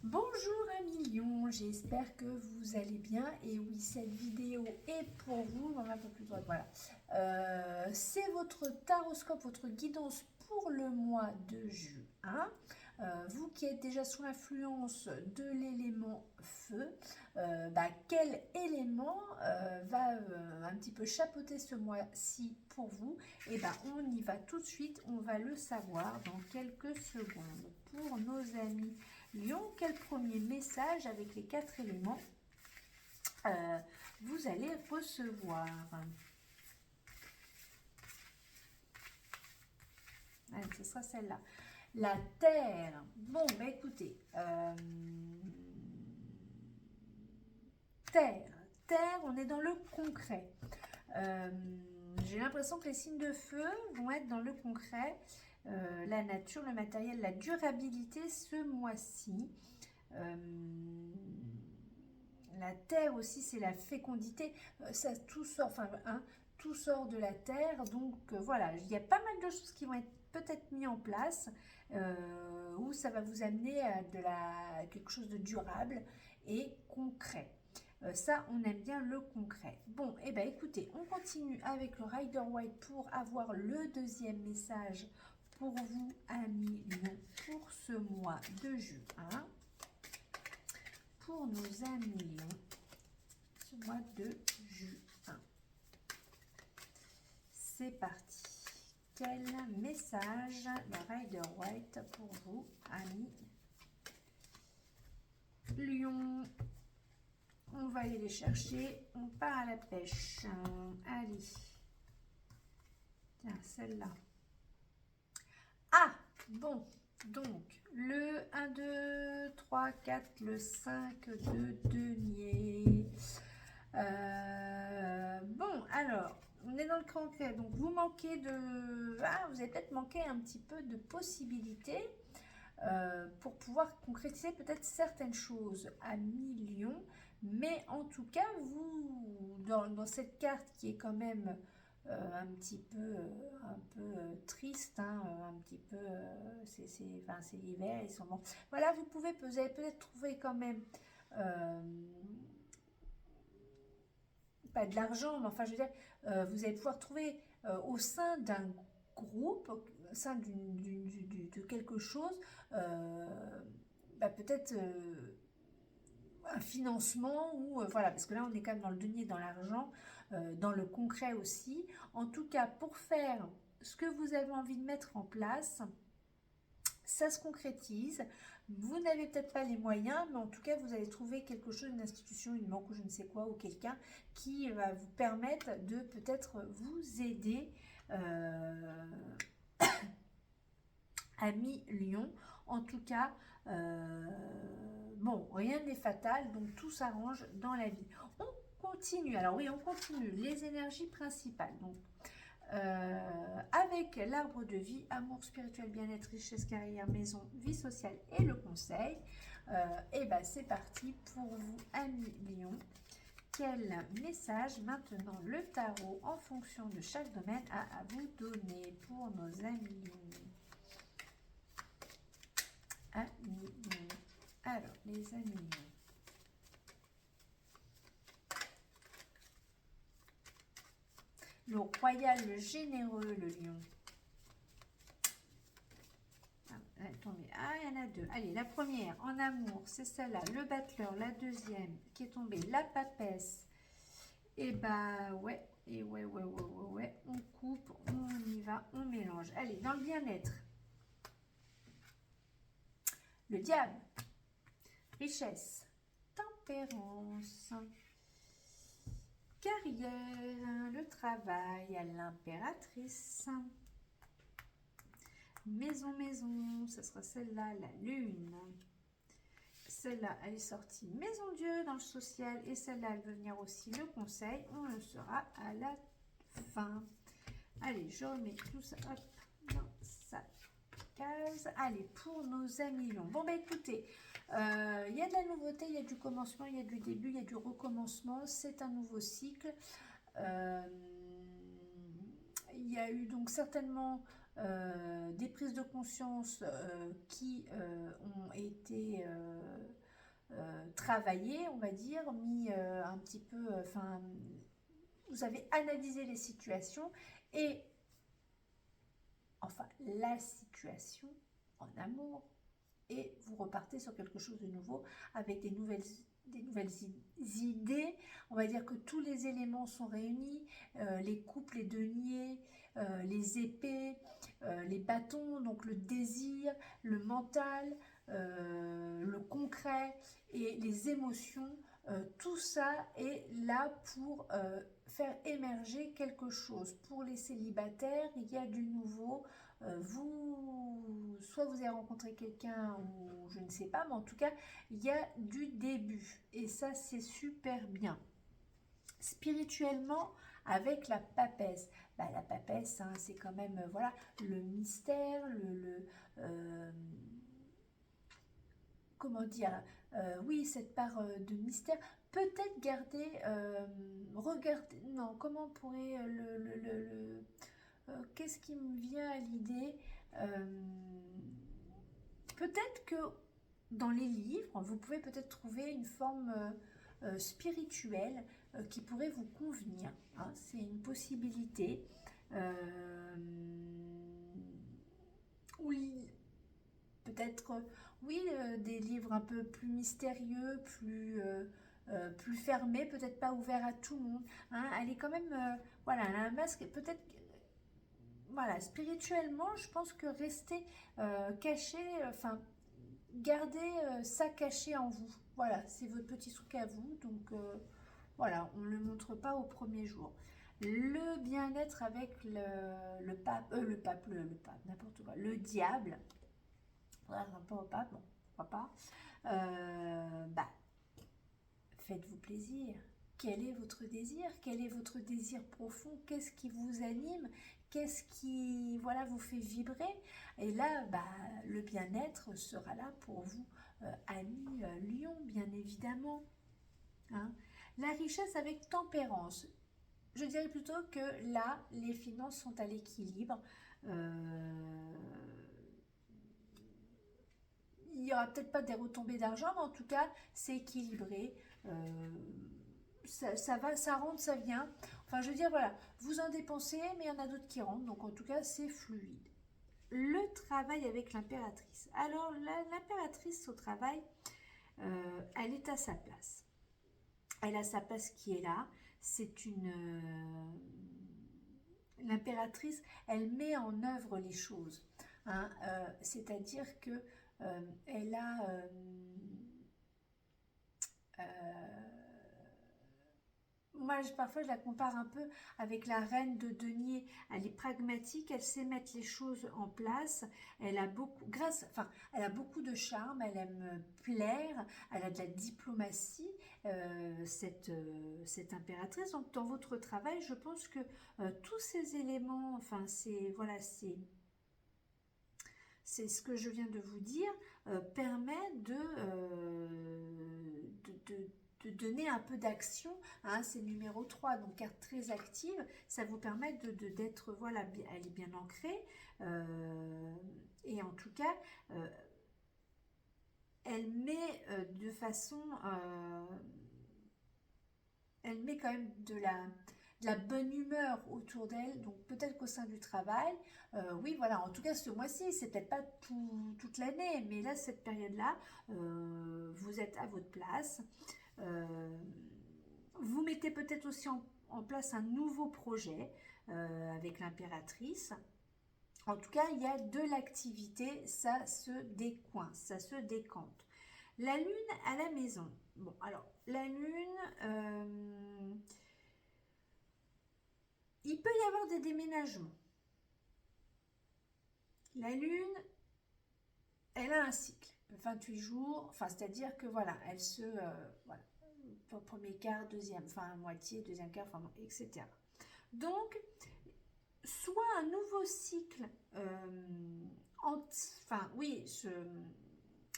Bonjour amis Lion, j'espère que vous allez bien et oui cette vidéo est pour vous, un peu plus droite, voilà. C'est votre taroscope, votre guidance pour le mois de juin. Vous qui êtes déjà sous l'influence de l'élément feu, quel élément va un petit peu chapeauter ce mois-ci pour vous? Et on y va tout de suite, on va le savoir dans quelques secondes. Pour nos amis Lion, quel premier message avec les 4 éléments vous allez recevoir? Allez, ce sera celle-là. La Terre. Bon, écoutez. Terre. Terre, on est dans le concret. J'ai l'impression que les signes de feu vont être dans le concret. La nature, le matériel, la durabilité ce mois-ci. La terre aussi, c'est la fécondité. Ça, tout sort, tout sort de la terre. Donc voilà, il y a pas mal de choses qui vont être peut-être mis en place où ça va vous amener à quelque chose de durable et concret. Ça, on aime bien le concret. Bon, et écoutez, on continue avec le Rider White pour avoir le deuxième message pour vous, amis Lion, pour ce mois de juin. Pour nos amis Lion, ce mois de juin. C'est parti. Quel message le Rider White pour vous, amis Lion? On va aller les chercher. On part à la pêche. Allez. Tiens, celle-là. Ah, bon. Donc, le 1, 2, 3, 4, le 5 de denier. Bon, alors, on est dans le concret. Donc, vous manquez de... Ah, vous avez peut-être manqué un petit peu de possibilités pour pouvoir concrétiser peut-être certaines choses à millions. Mais en tout cas, vous, dans cette carte qui est quand même un petit peu, triste, hein, un petit peu, c'est l'hiver, ils sont bons. Voilà, vous avez peut-être trouvé quand même, pas de l'argent, mais enfin, je veux dire, vous allez pouvoir trouver au sein d'un groupe, au sein de quelque chose, peut-être un financement ou voilà, parce que là on est quand même dans le denier, dans l'argent, dans le concret aussi. En tout cas, pour faire ce que vous avez envie de mettre en place, ça se concrétise. Vous n'avez peut-être pas les moyens, mais en tout cas, vous allez trouver quelque chose, une institution, une banque ou je ne sais quoi, ou quelqu'un qui va vous permettre de peut-être vous aider ami Lion. En tout cas, bon, rien n'est fatal, donc tout s'arrange dans la vie. On continue, alors oui, on continue les énergies principales. Donc, avec l'arbre de vie, amour spirituel, bien-être, richesse, carrière, maison, vie sociale et le conseil. C'est parti pour vous, amis Lion. Quel message maintenant le tarot en fonction de chaque domaine a à vous donner pour nos amis Lion? Amis Lion. Alors, les amis Lion. Le royal, le généreux, le lion. Attendez, il y en a deux. Allez, la première, en amour, c'est celle-là. Le battleur, la deuxième, qui est tombée, la papesse. Et ouais, ouais. On coupe, on y va, on mélange. Allez, dans le bien-être. Le diable. Richesse. Tempérance. Carrière, le travail, à l'impératrice. Maison, ce sera celle-là, la lune. Celle-là, elle est sortie Maison Dieu dans le social. Et celle-là, elle veut venir aussi le conseil. On le saura à la fin. Allez, je remets tout ça hop, dans sa case. Allez, pour nos amis longs. Bon, écoutez, il y a de la nouveauté, il y a du commencement, il y a du début, il y a du recommencement. C'est un nouveau cycle. Il y a eu donc certainement des prises de conscience qui ont été travaillé, on va dire, mis un petit peu, enfin, vous avez analysé les situations et, enfin, la situation en amour, et vous repartez sur quelque chose de nouveau avec des nouvelles idées. On va dire que tous les éléments sont réunis, les coupes, les deniers, les épées, les bâtons, donc le désir, le mental, le concret et les émotions. Tout ça est là pour faire émerger quelque chose. Pour les célibataires, il y a du nouveau. Soit vous avez rencontré quelqu'un ou je ne sais pas, mais en tout cas, il y a du début. Et ça, c'est super bien. Spirituellement, avec la papesse. La papesse, hein, c'est quand même, voilà, le mystère, comment dire, oui, cette part de mystère. Peut-être garder, regarder, non, comment on pourrait qu'est-ce qui me vient à l'idée? Peut-être que dans les livres, vous pouvez peut-être trouver une forme spirituelle qui pourrait vous convenir. Hein, c'est une possibilité. Oui, peut-être, oui, des livres un peu plus mystérieux, plus fermés, peut-être pas ouverts à tout le monde. Hein, elle est quand même, voilà, elle a un masque, peut-être, voilà, spirituellement, je pense que rester caché, enfin, gardez ça caché en vous. Voilà, c'est votre petit truc à vous, donc voilà, on ne le montre pas au premier jour. Le bien-être avec le pape, n'importe quoi, le diable, voilà, pas au pape, bon, pourquoi pas. Faites-vous plaisir. Quel est votre désir? Quel est votre désir profond? Qu'est-ce qui vous anime? Qu'est-ce qui, voilà, vous fait vibrer? Et là, le bien-être sera là pour vous, amis lion, bien évidemment. Hein. La richesse avec tempérance. Je dirais plutôt que là, les finances sont à l'équilibre. Il n'y aura peut-être pas des retombées d'argent, mais en tout cas, c'est équilibré. Ça va, ça rentre, ça vient. Enfin, je veux dire, voilà, vous en dépensez, mais il y en a d'autres qui rentrent. Donc, en tout cas, c'est fluide. Le travail avec l'impératrice. Alors, l'impératrice au travail, elle est à sa place. Elle a sa place qui est là. C'est une... l'impératrice, elle met en œuvre les choses. Hein, c'est-à-dire que elle a... moi, parfois, je la compare un peu avec la reine de denier. Elle est pragmatique, elle sait mettre les choses en place. Elle a beaucoup, elle a beaucoup de charme, elle aime plaire, elle a de la diplomatie, cette impératrice. Donc, dans votre travail, je pense que tous ces éléments, enfin, c'est ce que je viens de vous dire, permet de donner un peu d'action. Hein, c'est numéro 3, donc carte très active. Ça vous permet d'être, voilà, elle est bien ancrée. Et en tout cas, elle met de façon... elle met quand même de la bonne humeur autour d'elle, donc peut-être qu'au sein du travail, oui, voilà, en tout cas ce mois-ci, c'est peut-être pas toute l'année, mais là, cette période-là, vous êtes à votre place. Vous mettez peut-être aussi en place un nouveau projet avec l'impératrice. En tout cas, il y a de l'activité, ça se décoince, ça se décante. La lune à la maison. Bon, alors, la lune, il peut y avoir des déménagements. La lune, elle a un cycle, 28 jours, enfin, c'est-à-dire que voilà, elle se, voilà, premier quart, deuxième, enfin, moitié, deuxième quart, enfin, etc. Donc, soit un nouveau cycle,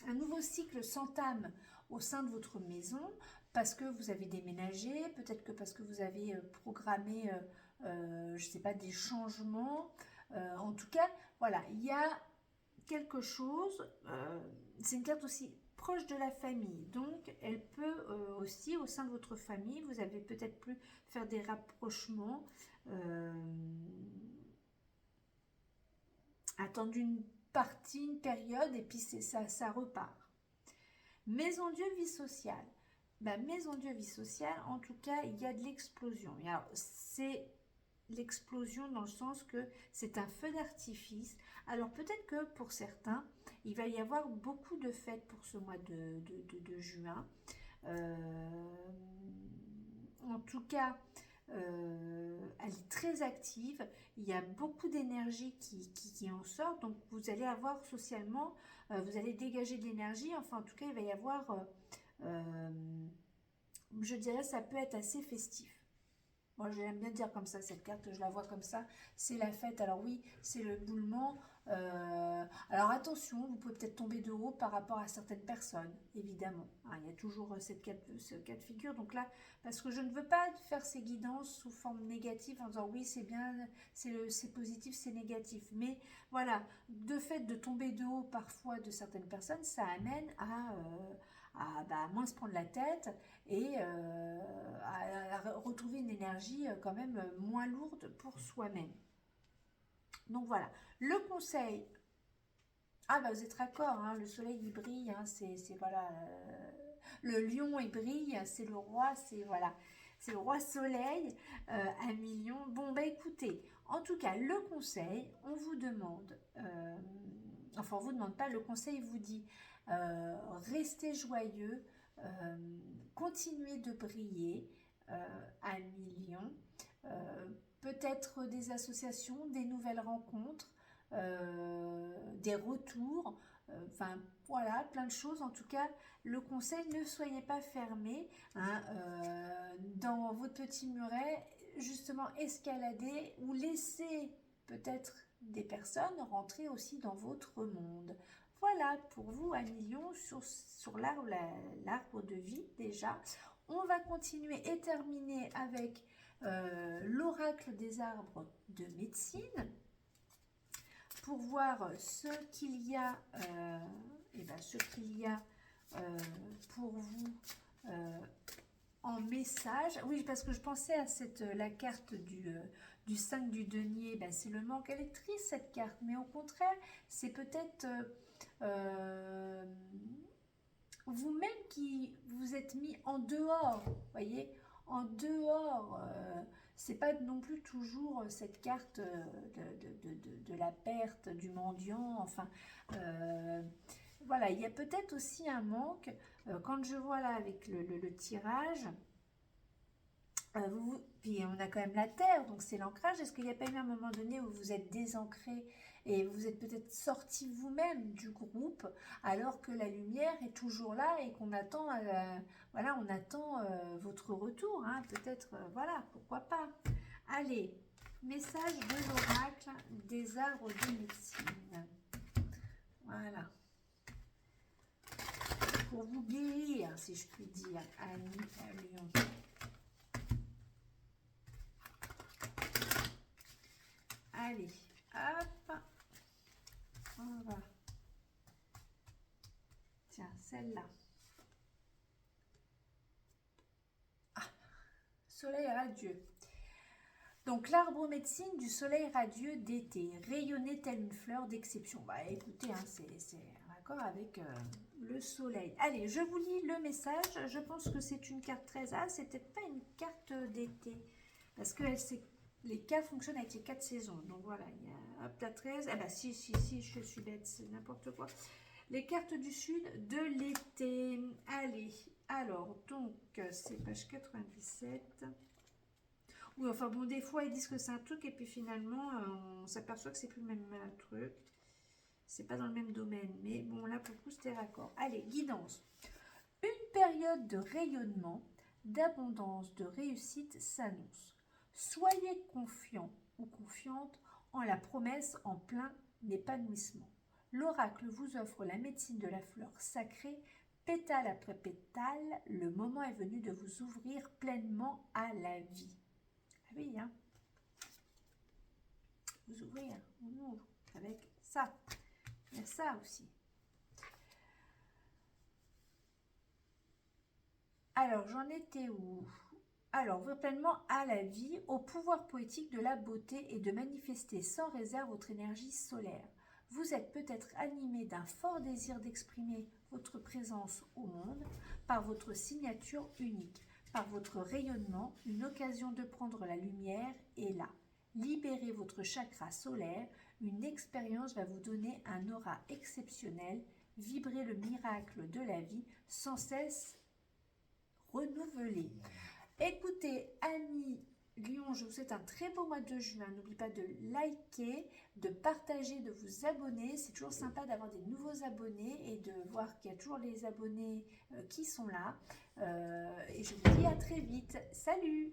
un nouveau cycle s'entame au sein de votre maison parce que vous avez déménagé, peut-être que parce que vous avez programmé, je ne sais pas, des changements. En tout cas, voilà, il y a quelque chose, c'est une carte aussi proche de la famille. Donc, elle peut aussi, au sein de votre famille, vous avez peut-être pu faire des rapprochements, attendre une partie, une période, et puis ça repart. Maison Dieu, vie sociale. Maison Dieu, vie sociale, en tout cas, il y a de l'explosion. Alors, c'est l'explosion dans le sens que c'est un feu d'artifice. Alors, peut-être que pour certains, il va y avoir beaucoup de fêtes pour ce mois de juin. En tout cas, elle est très active. Il y a beaucoup d'énergie qui en sort. Donc, vous allez avoir socialement, vous allez dégager de l'énergie. Enfin, en tout cas, il va y avoir, je dirais, ça peut être assez festif. Moi, j'aime bien dire comme ça, cette carte, je la vois comme ça. C'est la fête. Alors oui, c'est le boulement. Alors attention, vous pouvez peut-être tomber de haut par rapport à certaines personnes, évidemment. Hein, il y a toujours ce cas de figure. Donc là, parce que je ne veux pas faire ces guidances sous forme négative en disant oui, c'est bien, c'est positif, c'est négatif. Mais voilà, de fait de tomber de haut parfois de certaines personnes, ça amène à moins se prendre la tête et à retrouver une énergie quand même moins lourde pour soi-même. Donc voilà, le conseil, vous êtes raccord, hein, le soleil il brille, hein, c'est voilà, le lion il brille, c'est le roi, c'est le roi soleil, 1 million. Bon écoutez, en tout cas le conseil, on vous demande, enfin on vous demande pas, le conseil vous dit, restez joyeux, continuez de briller, 1 million. Peut-être des associations, des nouvelles rencontres, des retours, enfin voilà, plein de choses. En tout cas, le conseil, ne soyez pas fermés, hein, dans votre petit muret, justement escalader ou laisser peut-être des personnes rentrer aussi dans votre monde. Voilà pour vous 1 million sur l'arbre de vie déjà. On va continuer et terminer avec l'oracle des arbres de médecine pour voir ce qu'il y a, pour vous en message. Oui, parce que je pensais à la carte du 5 du denier, c'est le manque. Elle est triste cette carte, mais au contraire, c'est peut-être vous-même qui vous êtes mis en dehors, voyez, en dehors. C'est pas non plus toujours cette carte de la perte, du mendiant, enfin, voilà, il y a peut-être aussi un manque, quand je vois là avec le tirage, puis on a quand même la terre, donc c'est l'ancrage. Est-ce qu'il n'y a pas eu un moment donné où vous êtes désancré et vous êtes peut-être sorti vous-même du groupe alors que la lumière est toujours là et qu'on attend, voilà, on attend votre retour, hein, peut-être, voilà, pourquoi pas. Allez, message de l'oracle des arbres de médecine. Voilà. Pour vous guérir, si je puis dire, Annie à Lyon. Allez, hop, on va. Tiens, celle-là. Soleil radieux. Donc, l'arbre médecine du soleil radieux d'été, rayonnait telle une fleur d'exception. Écoutez, hein, c'est raccord avec le soleil. Allez, je vous lis le message. Je pense que c'est une carte 13A, c'est peut-être pas une carte d'été. Parce que les cartes fonctionnent avec les 4 saisons. Donc voilà, il y a hop, la 13. Si, je suis bête, c'est n'importe quoi. Les cartes du sud de l'été. Allez, alors, donc, c'est page 97. Oui, enfin bon, des fois, ils disent que c'est un truc et puis finalement, on s'aperçoit que c'est plus le même truc. C'est pas dans le même domaine. Mais bon, là, pour le coup, c'était raccord. Allez, guidance. Une période de rayonnement, d'abondance, de réussite s'annonce. Soyez confiant ou confiante en la promesse en plein épanouissement. L'oracle vous offre la médecine de la fleur sacrée, pétale après pétale. Le moment est venu de vous ouvrir pleinement à la vie. Ah oui, hein. Vous ouvrez, on ouvre avec ça. Il y a ça aussi. Alors, j'en étais où? Alors, ouvrir pleinement à la vie, au pouvoir poétique de la beauté et de manifester sans réserve votre énergie solaire. Vous êtes peut-être animé d'un fort désir d'exprimer votre présence au monde par votre signature unique, par votre rayonnement, une occasion de prendre la lumière est là. Libérez votre chakra solaire, une expérience va vous donner un aura exceptionnel, vibrez le miracle de la vie sans cesse renouvelé. Écoutez, amis Lion, je vous souhaite un très beau mois de juin. N'oubliez pas de liker, de partager, de vous abonner. C'est toujours sympa d'avoir des nouveaux abonnés et de voir qu'il y a toujours les abonnés qui sont là. Et je vous dis à très vite. Salut!